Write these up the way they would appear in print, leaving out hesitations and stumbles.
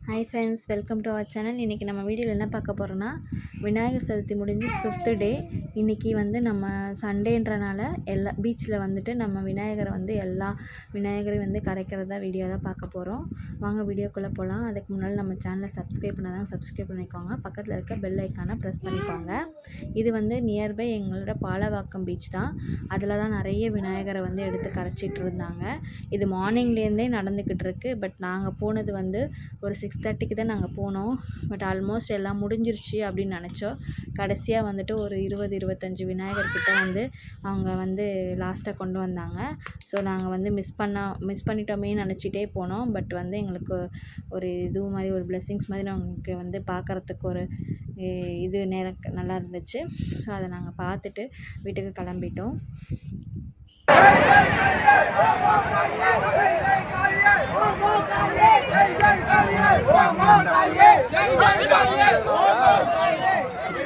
Hi friends, welcome to our channel. இன்றைக்கி நம்ம வீடியோவில் என்ன பார்க்க போகிறோன்னா, விநாயகர் சதுர்த்தி முடிஞ்சு 5th டே. இன்றைக்கி நம்ம சண்டேன்றனால எல்லா பீச்சில் வந்துட்டு நம்ம விநாயகரை எல்லா விநாயகரையும் கரைக்கிறதா வீடியோ தான் பார்க்க போகிறோம். வாங்க வீடியோக்குள்ளே போகலாம். அதுக்கு முன்னாடி நம்ம சேனலை சப்ஸ்கிரைப் பண்ணாதான் சப்ஸ்கிரைப் பண்ணிக்கோங்க. பக்கத்தில் இருக்க பெல் ஐக்கானை ப்ரெஸ் பண்ணிக்கோங்க. இது நியர்பை எங்களோட பாலவாக்கம் பீச் தான். அதில் தான் நிறைய விநாயகரை எடுத்து கரைச்சிட்டு இருந்தாங்க. இது மார்னிங்லேருந்தே நடந்துக்கிட்டு இருக்குது. பட் நாங்கள் போனது ஒரு 6:30க்கு தான் நாங்கள் போனோம். பட் ஆல்மோஸ்ட் எல்லாம் முடிஞ்சிருச்சு அப்படின்னு நினச்சோம். கடைசியாக ஒரு 20-25 விநாயகர்கிட்ட அவங்க லாஸ்ட்டாக கொண்டு வந்தாங்க. ஸோ நாங்கள் மிஸ் பண்ணிட்டோமே நினச்சிட்டே போனோம். பட் எங்களுக்கு ஒரு இது மாதிரி ஒரு பிளெஸ்ஸிங்ஸ் மாதிரி அவங்களுக்கு பார்க்குறதுக்கு ஒரு இது நேரம் நல்லா இருந்துச்சு. ஸோ அதை நாங்கள் பார்த்துட்டு வீட்டுக்கு கிளம்பிட்டோம்.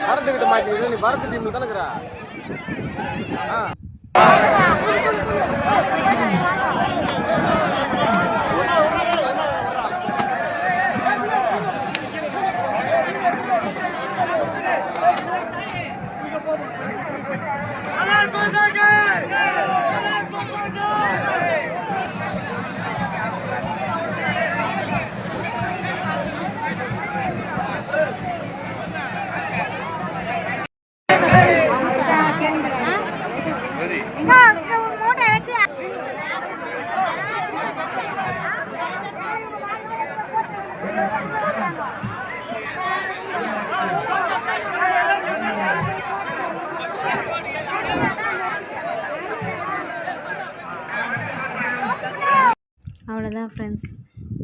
வரத்துக்கிட்ட மாட்டேங்குது. நீ வரத்து டீம்ல தானே இருக்கிற. அவ்வளோதான் ஃப்ரெண்ட்ஸ்.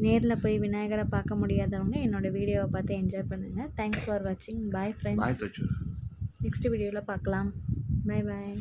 நேரில் போய் விநாயகரை பார்க்க முடியாதவங்க என்னோடய வீடியோவை பார்த்து என்ஜாய் பண்ணுங்கள். தேங்க்ஸ் ஃபார் வாட்சிங். Bye friends. நெக்ஸ்ட் வீடியோவில் பார்க்கலாம். பாய் பாய்.